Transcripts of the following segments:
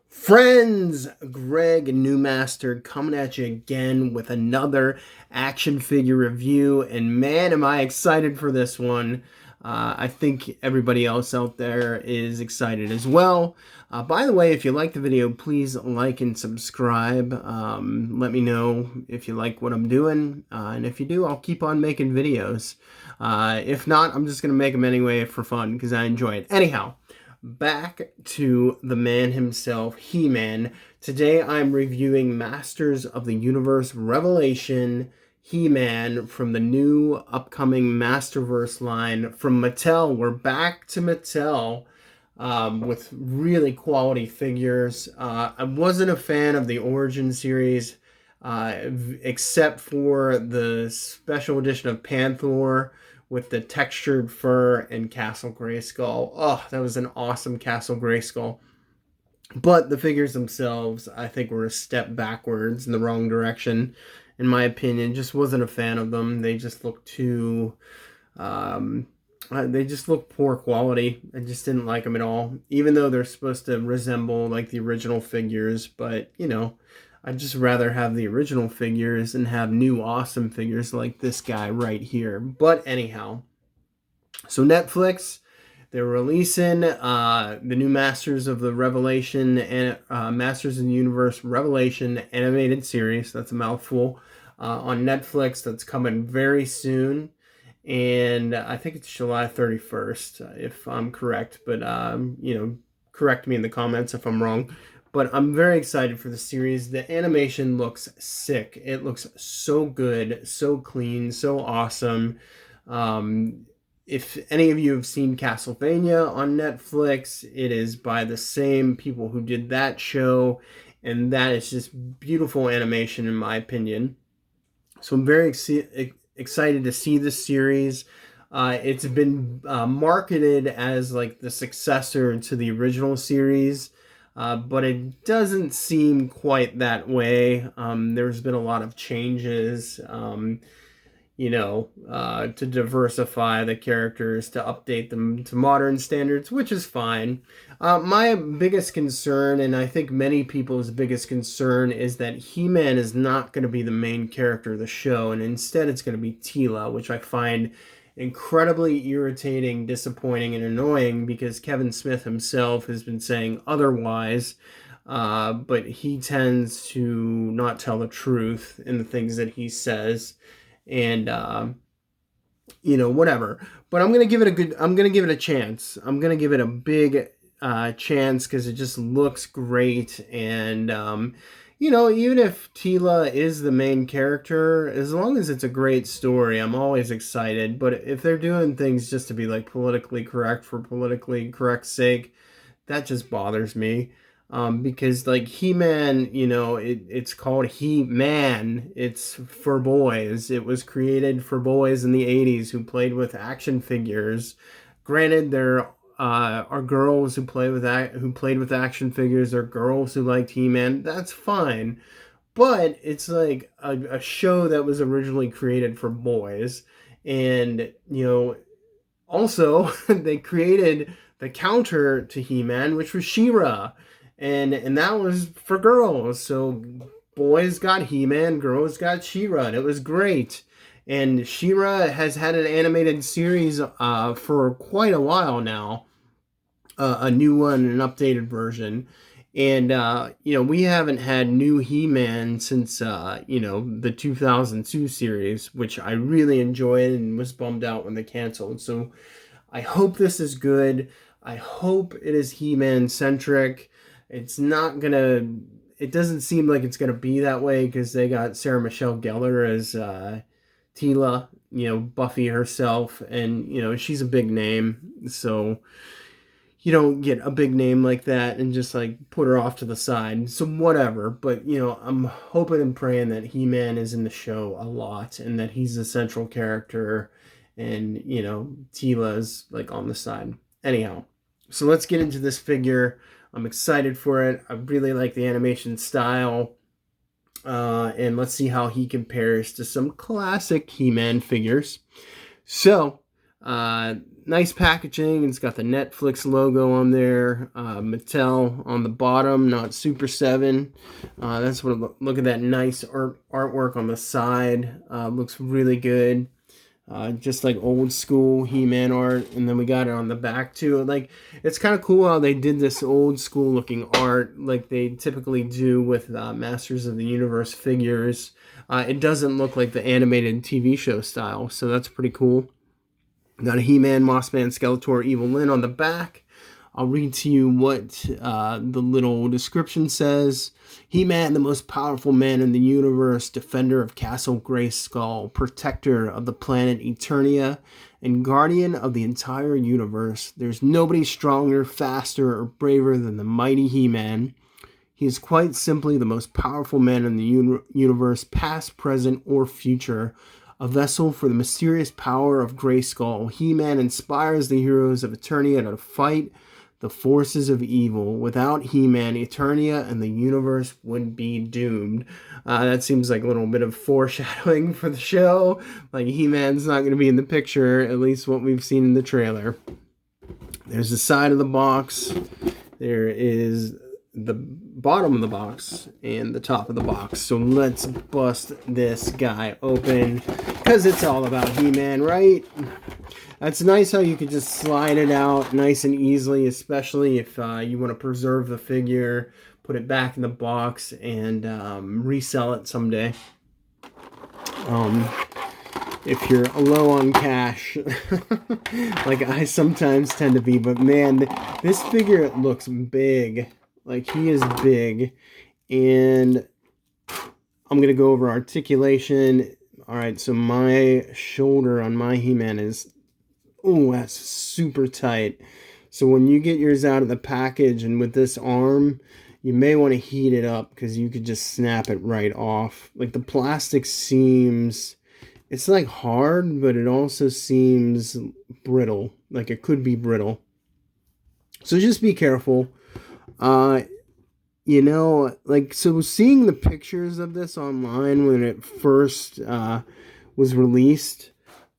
Friends, Greg Newmaster coming at you again with another action figure review, and man, am I excited for this one. I think everybody else out there is excited as well. By the way, if you like the video, please like and subscribe. Let me know if you like what I'm doing, and if you do, I'll keep on making videos. If not, I'm just going to make them anyway for fun because I enjoy it. Anyhow, back to the man himself, He-Man. Today I'm reviewing Masters of the Universe Revelation He-Man from the new upcoming Masterverse line from Mattel. We're back to Mattel with really quality figures. I wasn't a fan of the Origin series except for the special edition of Panther with the textured fur and Castle Grayskull. Oh, that was an awesome Castle Grayskull. But the figures themselves, I think, were a step backwards in the wrong direction, in my opinion. Just wasn't a fan of them. They just looked too... they just look poor quality. I just didn't like them at all. Even though they're supposed to resemble, like, the original figures. But, you know, I'd just rather have the original figures and have new awesome figures like this guy right here. But anyhow, so Netflix, they're releasing the new Masters of the Revelation and Masters of the Universe Revelation animated series. That's a mouthful. On Netflix, that's coming very soon. And I think it's July 31st, if I'm correct. But, you know, correct me in the comments if I'm wrong. But I'm very excited for the series. The animation looks sick. It looks so good, so clean, so awesome. If any of you have seen Castlevania on Netflix, it is by the same people who did that show. And that is just beautiful animation in my opinion. So I'm very excited to see this series. It's been marketed as like the successor to the original series. But it doesn't seem quite that way. There's been a lot of changes, you know, to diversify the characters, to update them to modern standards, which is fine. My biggest concern, and I think many people's biggest concern, is that He-Man is not going to be the main character of the show, and instead it's going to be Teela, which I find incredibly irritating, disappointing, and annoying because Kevin Smith himself has been saying otherwise, but he tends to not tell the truth in the things that he says, and you know, whatever. But I'm gonna give it a chance. I'm gonna give it a big chance because it just looks great, and you know, even if Teela is the main character, as long as it's a great story, I'm always excited. But if they're doing things just to be like politically correct for politically correct sake, that just bothers me. Because like He-Man, you know, it's called He-Man. It's for boys. It was created for boys in the 80s who played with action figures. Granted, there are girls who played with action figures, or girls who liked He-Man. That's fine, but it's like a show that was originally created for boys, and you know, also they created the counter to He-Man, which was She-Ra, and that was for girls. So boys got He-Man, girls got She-Ra, and it was great. And She-Ra has had an animated series for quite a while now, a new one, an updated version. And, you know, we haven't had new He-Man since, you know, the 2002 series, which I really enjoyed and was bummed out when they canceled. So I hope this is good. I hope it is He-Man centric. It's not gonna, it doesn't seem like it's gonna be that way because they got Sarah Michelle Gellar as Teela, you know, Buffy herself, and you know, she's a big name, so you don't get a big name like that and just like put her off to the side. So whatever, but you know, I'm hoping and praying that He-Man is in the show a lot and that he's the central character, and you know, Teela's like on the side. Anyhow, so let's get into this figure. I'm excited for it. I really like the animation style. And let's see how he compares to some classic He-Man figures. So, nice packaging. It's got the Netflix logo on there. Mattel on the bottom, not Super 7. That's what. Look at that nice artwork on the side. Looks really good. Just like old school He-Man art, and then we got it on the back too. Like, it's kind of cool how they did this old school looking art like they typically do with Masters of the Universe figures. It doesn't look like the animated TV show style, so that's pretty cool. Got a He-Man, Mossman, Skeletor, Evil Lyn on the back. I'll read to you what the little description says. He-Man, the most powerful man in the universe, defender of Castle Grayskull, protector of the planet Eternia, and guardian of the entire universe. There's nobody stronger, faster, or braver than the mighty He-Man. He is quite simply the most powerful man in the universe, past, present, or future. A vessel for the mysterious power of Grayskull, He-Man inspires the heroes of Eternia to fight the forces of evil. Without He-Man, Eternia and the universe would be doomed. That seems like a little bit of foreshadowing for the show. Like, He-Man's not going to be in the picture, at least what we've seen in the trailer. There's the side of the box. There is the bottom of the box and the top of the box. So let's bust this guy open, because it's all about He-Man, right? That's nice how you could just slide it out nice and easily, especially if you want to preserve the figure, put it back in the box, and resell it someday. If you're low on cash, like I sometimes tend to be, but man, this figure looks big. Like, he is big, and I'm going to go over articulation. All right, so my shoulder on my He-Man is, oh, that's super tight. So when you get yours out of the package and with this arm, you may want to heat it up because you could just snap it right off. Like, the plastic seems, it's like hard, but it also seems brittle. Like, it could be brittle. So just be careful. You know, like, so seeing the pictures of this online when it first was released,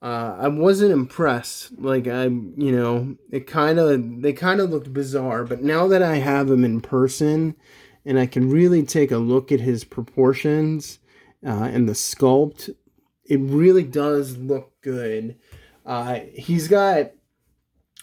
I wasn't impressed. Like, you know, they kind of looked bizarre, but now that I have him in person and I can really take a look at his proportions and the sculpt, it really does look good.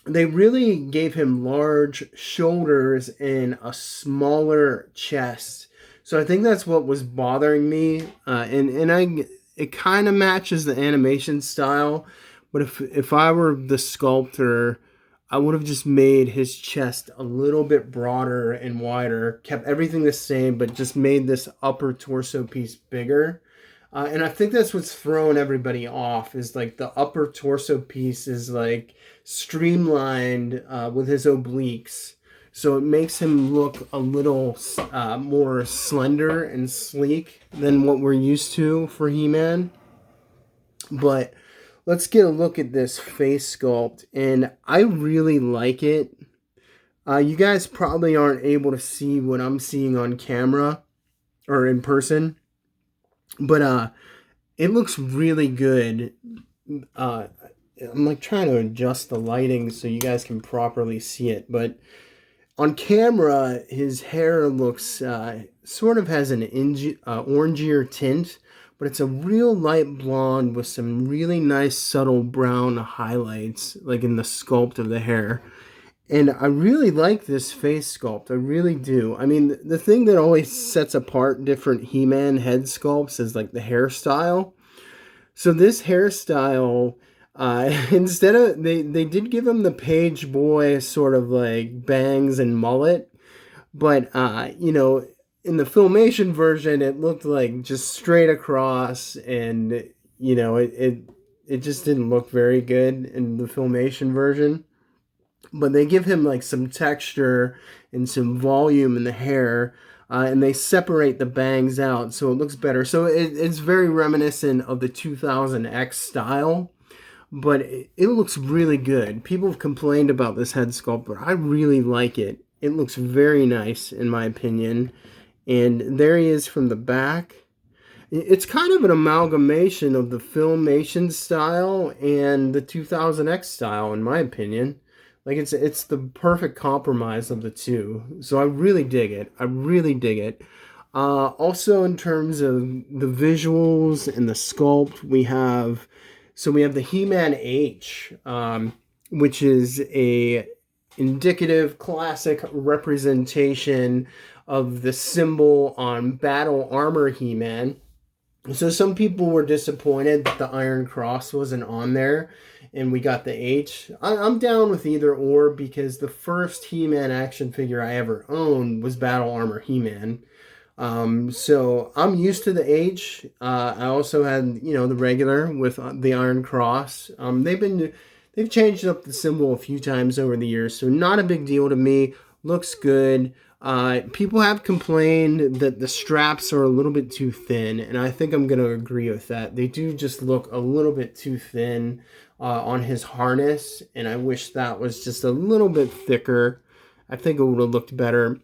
They really gave him large shoulders and a smaller chest. So I think that's what was bothering me. It kind of matches the animation style. But if I were the sculptor, I would have just made his chest a little bit broader and wider. Kept everything the same, but just made this upper torso piece bigger. And I think that's what's throwing everybody off, is like the upper torso piece is like streamlined with his obliques. So it makes him look a little more slender and sleek than what we're used to for He-Man. But let's get a look at this face sculpt, and I really like it. You guys probably aren't able to see what I'm seeing on camera or in person. But it looks really good. I'm like trying to adjust the lighting so you guys can properly see it. But on camera, his hair looks sort of has an orangier tint, but it's a real light blonde with some really nice subtle brown highlights, like in the sculpt of the hair. And I really like this face sculpt. I really do. I mean, the thing that always sets apart different He-Man head sculpts is like the hairstyle. So this hairstyle, instead of, they did give him the page boy sort of like bangs and mullet. But, you know, in the Filmation version, it looked like just straight across, and, you know, it just didn't look very good in the Filmation version. But they give him like some texture and some volume in the hair, and they separate the bangs out so it looks better. So it's very reminiscent of the 2000X style, but it looks really good. People have complained about this head sculpt, but I really like it. It looks very nice in my opinion. And there he is from the back. It's kind of an amalgamation of the Filmation style and the 2000X style, in my opinion. Like it's the perfect compromise of the two. So I really dig it. I really dig it. Also, in terms of the visuals and the sculpt, we have the He-Man H, which is a indicative classic representation of the symbol on battle armor He-Man. So some people were disappointed that the Iron Cross wasn't on there and we got the H. I'm down with either or because the first He-Man action figure I ever owned was Battle Armor He-Man. So I'm used to the H. I also had, the regular with the Iron Cross. They've changed up the symbol a few times over the years, so not a big deal to me. Looks good. People have complained that the straps are a little bit too thin, and I think I'm going to agree with that. They do just look a little bit too thin on his harness, and I wish that was just a little bit thicker. I think it would have looked better.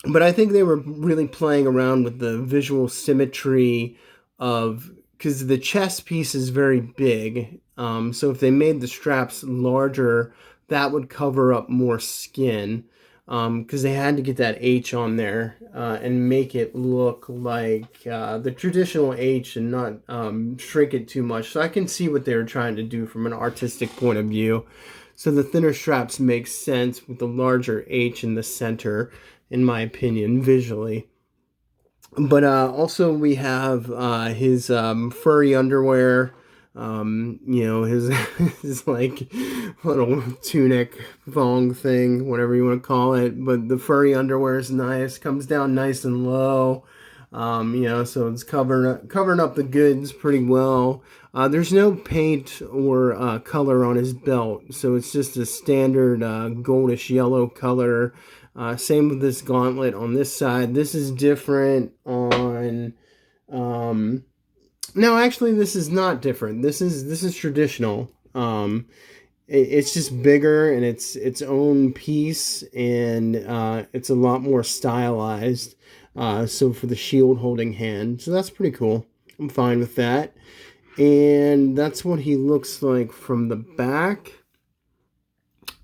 But I think they were really playing around with the visual symmetry of, because the chest piece is very big. So if they made the straps larger, that would cover up more skin. Because they had to get that H on there and make it look like the traditional H and not shrink it too much. So I can see what they were trying to do from an artistic point of view. So the thinner straps make sense with the larger H in the center, in my opinion, visually. But also we have his furry underwear. His his like little tunic thong thing, whatever you want to call it. But the furry underwear is nice, comes down nice and low. So it's covering up the goods pretty well. There's no paint or color on his belt, so it's just a standard goldish yellow color. Same with this gauntlet on this side. This is different on. No, actually, this is not different. This is traditional. It's just bigger and it's its own piece, and it's a lot more stylized. So for the shield holding hand, so that's pretty cool. I'm fine with that, and that's what he looks like from the back.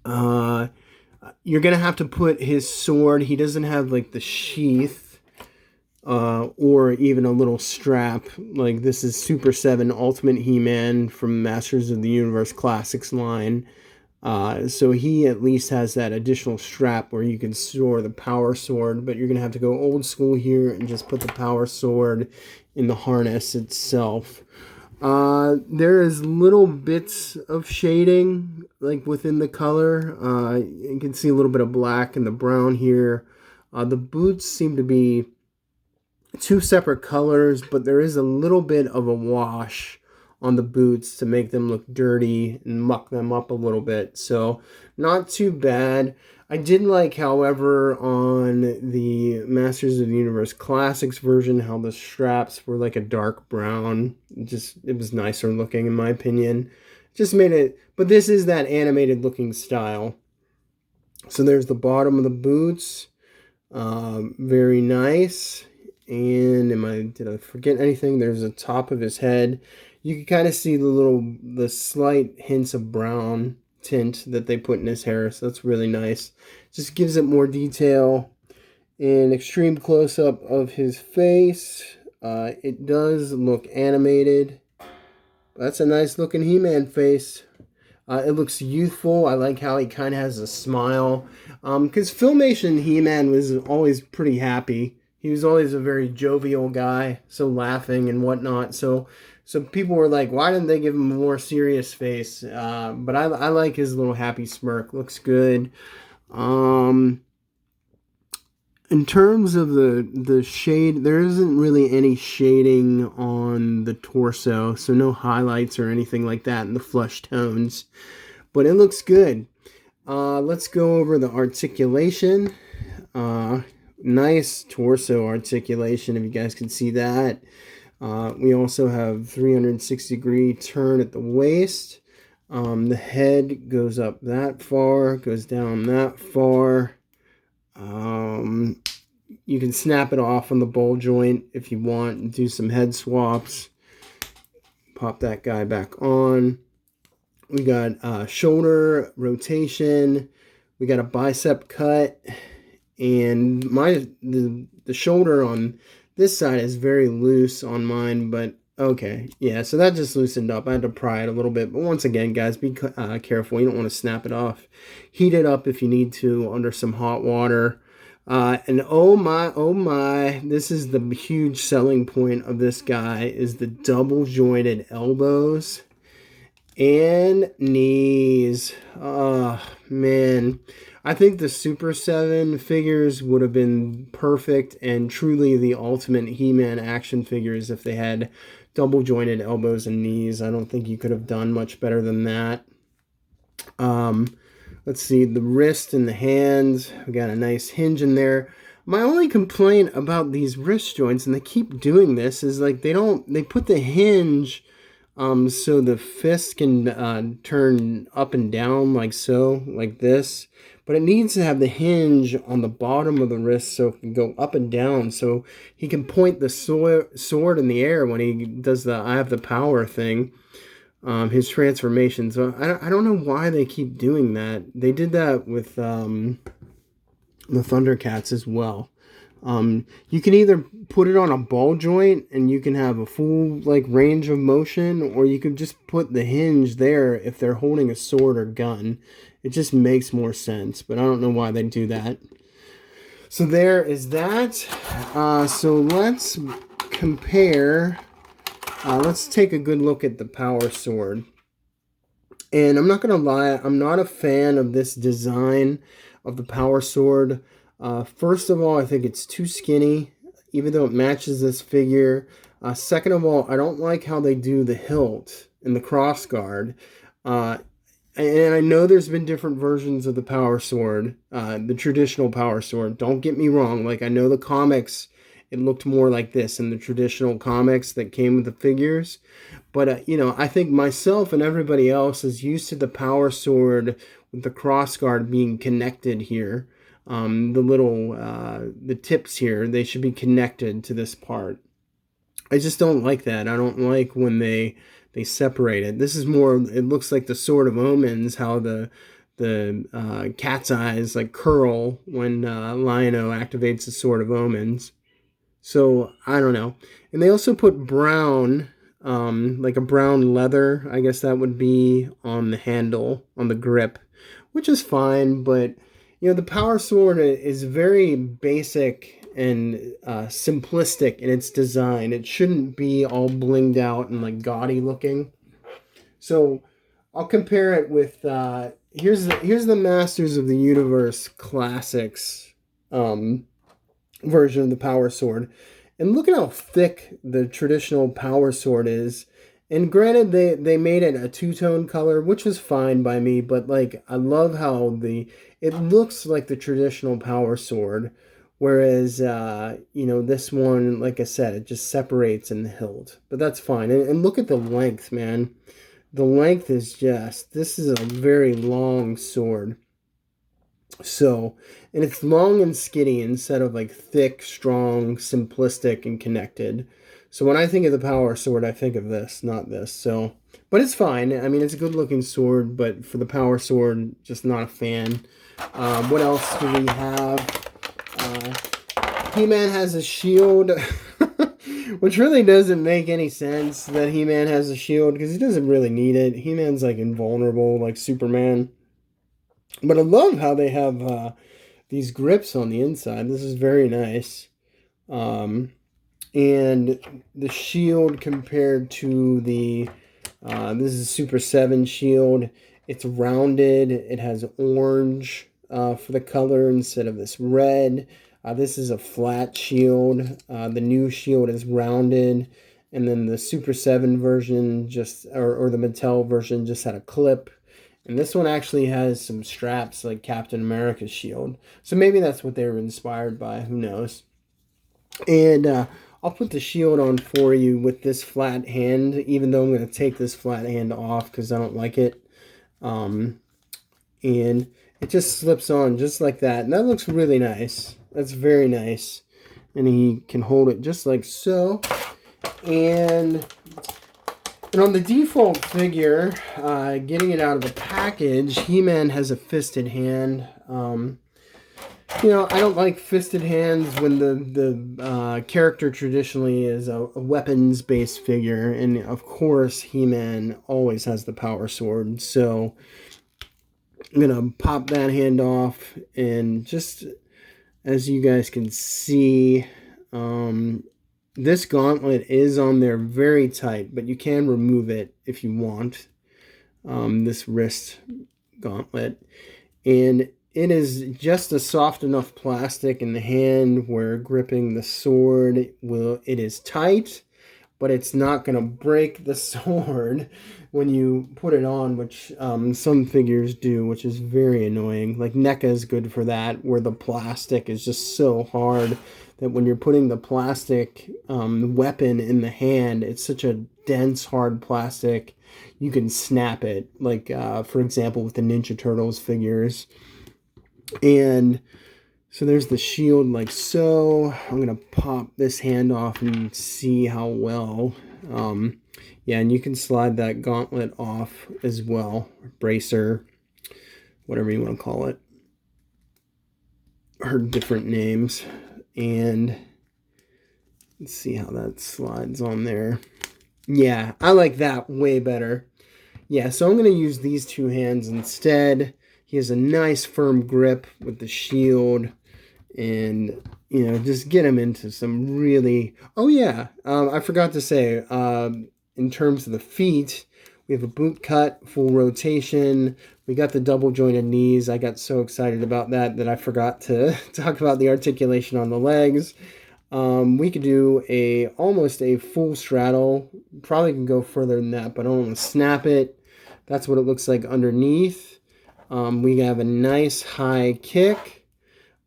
You're gonna have to put his sword. He doesn't have like the sheath. Or even a little strap. Like this is Super 7 Ultimate He-Man from Masters of the Universe Classics line. So he at least has that additional strap where you can store the power sword, but you're going to have to go old school here and just put the power sword in the harness itself. There is little bits of shading like within the color. You can see a little bit of black and the brown here. The boots seem to be two separate colors, but there is a little bit of a wash on the boots to make them look dirty and muck them up a little bit. So not too bad. I did like, however, on the Masters of the Universe Classics version, how the straps were like a dark brown. It was nicer looking in my opinion. Just made it, but this is that animated looking style. So there's the bottom of the boots. Very nice. And did I forget anything? There's the top of his head. You can kind of see the slight hints of brown tint that they put in his hair. So that's really nice. Just gives it more detail. An extreme close-up of his face. It does look animated. That's a nice looking He-Man face. It looks youthful. I like how he kind of has a smile. Because Filmation He-Man was always pretty happy. He was always a very jovial guy, so laughing and whatnot. So people were like, why didn't they give him a more serious face? But I like his little happy smirk. Looks good. In terms of the shade, there isn't really any shading on the torso, so no highlights or anything like that in the flush tones. But it looks good. Let's go over the articulation. Nice torso articulation, if you guys can see that. We also have 360-degree turn at the waist. The head goes up that far, goes down that far. You can snap it off on the ball joint if you want and do some head swaps. Pop that guy back on. We got shoulder rotation. We got a bicep cut. And the shoulder on this side is very loose on mine, but okay. Yeah, so that just loosened up. I had to pry it a little bit. But once again, guys, be careful. You don't want to snap it off. Heat it up if you need to under some hot water. And oh my, this is the huge selling point of this guy is the double jointed elbows and knees. Oh, man. I think the Super 7 figures would have been perfect and truly the ultimate He-Man action figures if they had double jointed elbows and knees. I don't think you could have done much better than that. Let's see, the wrist and the hands. We got a nice hinge in there. My only complaint about these wrist joints, and they keep doing this, is like they put the hinge so the fist can turn up and down like so, like this. But it needs to have the hinge on the bottom of the wrist so it can go up and down so he can point the sword in the air when he does the I have the power thing. His transformation. So I don't know why they keep doing that. They did that with the Thundercats as well. You can either put it on a ball joint and you can have a full like range of motion, or you could just put the hinge there if they're holding a sword or gun. It just makes more sense, but I don't know why they do that. So there is that. So let's compare. Let's take a good look at the Power Sword. And I'm not going to lie, I'm not a fan of this design of the Power Sword. First of all, I think it's too skinny, even though it matches this figure. Second of all, I don't like how they do the hilt and the cross guard. And I know there's been different versions of the Power Sword, the traditional Power Sword. Don't get me wrong. Like, I know the comics, it looked more like this in the traditional comics that came with the figures. But, you know, I think myself and everybody else is used to the Power Sword with the crossguard being connected here. The tips here, they should be connected to this part. I just don't like that. I don't like when they separate it. This is more, it looks like the Sword of Omens, how the cat's eyes like curl when Lion-O activates the Sword of Omens. So, I don't know. And they also put brown, like a brown leather, I guess that would be on the handle, on the grip, which is fine. But, you know, the Power Sword is very basic and simplistic in its design. It shouldn't be all blinged out and like gaudy looking. So, I'll compare it with, here's the Masters of the Universe Classics, version of the Power Sword, and look at how thick the traditional Power Sword is. And granted, they made it a two-tone color, which was fine by me, but like I love how it looks like the traditional Power Sword, whereas you know, this one, like I said, it just separates in the hilt, but that's fine. And look at the length, man. The length is just, this is a very long sword. So, and it's long and skinny instead of like thick, strong, simplistic, and connected. So when I think of the Power Sword, I think of this, not this. So, but it's fine. I mean, it's a good looking sword, but for the Power Sword, just not a fan. What else do we have? He-Man has a shield, which really doesn't make any sense that He-Man has a shield because he doesn't really need it. He-Man's like invulnerable, like Superman. But I love how they have these grips on the inside. This is very nice. And the shield compared to the, this is Super 7 shield. It's rounded. It has orange for the color instead of this red. This is a flat shield. The new shield is rounded. And then the Super 7 version just, or the Mattel version just had a clip. And this one actually has some straps like Captain America's shield. So maybe that's what they were inspired by. Who knows? And I'll put the shield on for you with this flat hand, even though I'm going to take this flat hand off because I don't like it. And it just slips on just like that. And that looks really nice. That's very nice. and he can hold it just like so. And on the default figure, getting it out of the package, He-Man has a fisted hand. You know, I don't like fisted hands when the character traditionally is a weapons-based figure. And, of course, He-Man always has the power sword. So I'm going to pop that hand off. And just as you guys can see, this gauntlet is on there very tight, but you can remove it if you want. This wrist gauntlet. And it is just a soft enough plastic in the hand where gripping the sword it is tight, but it's not going to break the sword when you put it on, which some figures do, which is very annoying. Like NECA is good for that, where the plastic is just so hard that when you're putting the plastic weapon in the hand, it's such a dense, hard plastic, you can snap it. Like, for example, with the Ninja Turtles figures. And so there's the shield like so. I'm going to pop this hand off and see how well. Yeah, and you can slide that gauntlet off as well. Bracer, whatever you want to call it. Her different names. And let's see how that slides on there. Yeah, I like that way better. Yeah, so I'm going to use these two hands instead. He has a nice firm grip with the shield, and, you know, just get him into some really... Oh, yeah, I forgot to say, in terms of the feet, we have a boot cut, full rotation. We got the double jointed knees. I got so excited about that I forgot to talk about the articulation on the legs. We could do almost a full straddle. Probably can go further than that, but I don't want to snap it. That's what it looks like underneath. We have a nice high kick,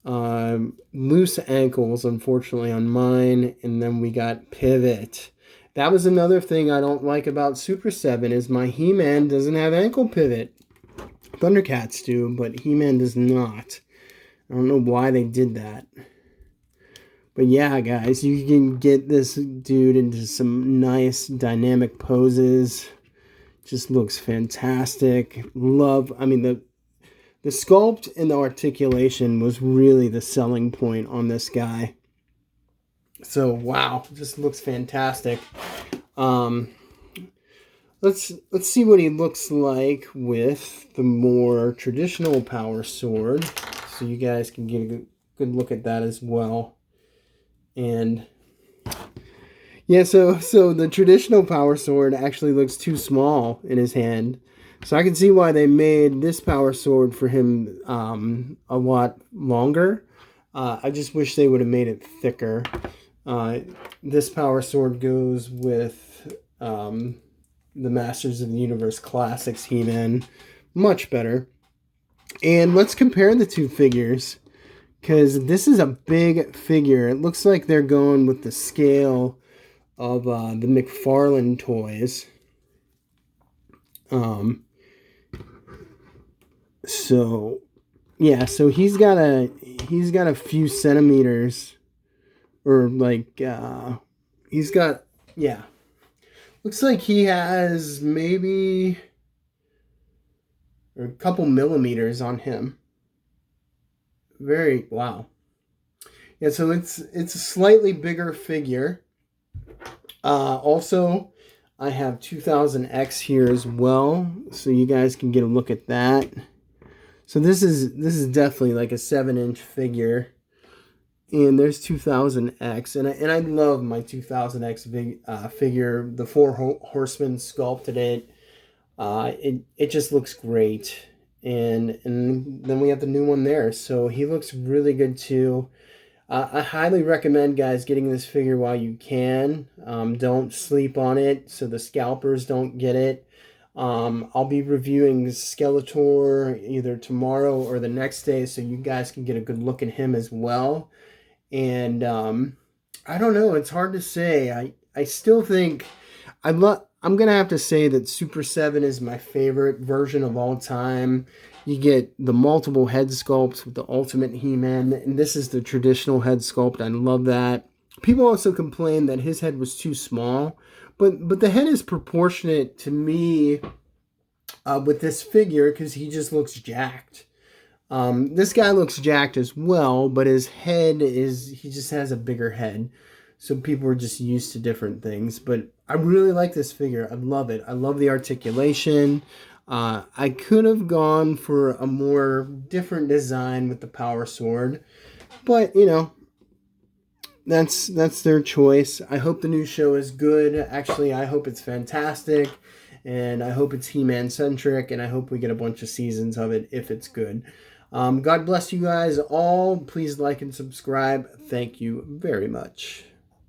loose ankles, unfortunately, on mine, and then we got pivot. That was another thing I don't like about Super 7 is my He-Man doesn't have ankle pivot. Thundercats do, but He-Man does not. I don't know why they did that. But yeah, guys, you can get this dude into some nice dynamic poses. Just looks fantastic. I mean, the sculpt and the articulation was really the selling point on this guy. So, wow, just looks fantastic. Let's see what he looks like with the more traditional power sword. So you guys can get a good look at that as well. And yeah, so the traditional power sword actually looks too small in his hand. So I can see why they made this power sword for him a lot longer. I just wish they would have made it thicker. This power sword goes with the Masters of the Universe Classics He-Man. Much better. And let's compare the two figures, because this is a big figure. It looks like they're going with the scale of the McFarlane toys. So yeah, so he's got a few centimeters, or like he's got, yeah, looks like he has maybe a couple millimeters on him. Wow. Yeah, so it's a slightly bigger figure. Also, I have 2000X here as well, so you guys can get a look at that. So this is definitely like a 7-inch figure, and there's 2000X, and I love my 2000X figure. The 4 Horsemen sculpted it. It just looks great, and then we have the new one there. So he looks really good too. I highly recommend, guys, getting this figure while you can. Don't sleep on it so the scalpers don't get it. I'll be reviewing Skeletor either tomorrow or the next day, so you guys can get a good look at him as well. And I don't know, it's hard to say. I still think I'm gonna have to say that Super 7 is my favorite version of all time. You get the multiple head sculpts with the Ultimate He-Man, and this is the traditional head sculpt. I love that. People also complain that his head was too small, but the head is proportionate to me with this figure because he just looks jacked. This guy looks jacked as well, but his head he just has a bigger head. So people are just used to different things. But I really like this figure. I love it. I love the articulation. I could have gone for a more different design with the power sword. But, you know, that's their choice. I hope the new show is good. Actually, I hope it's fantastic. And I hope it's He-Man centric. And I hope we get a bunch of seasons of it if it's good. God bless you guys all. Please like and subscribe. Thank you very much.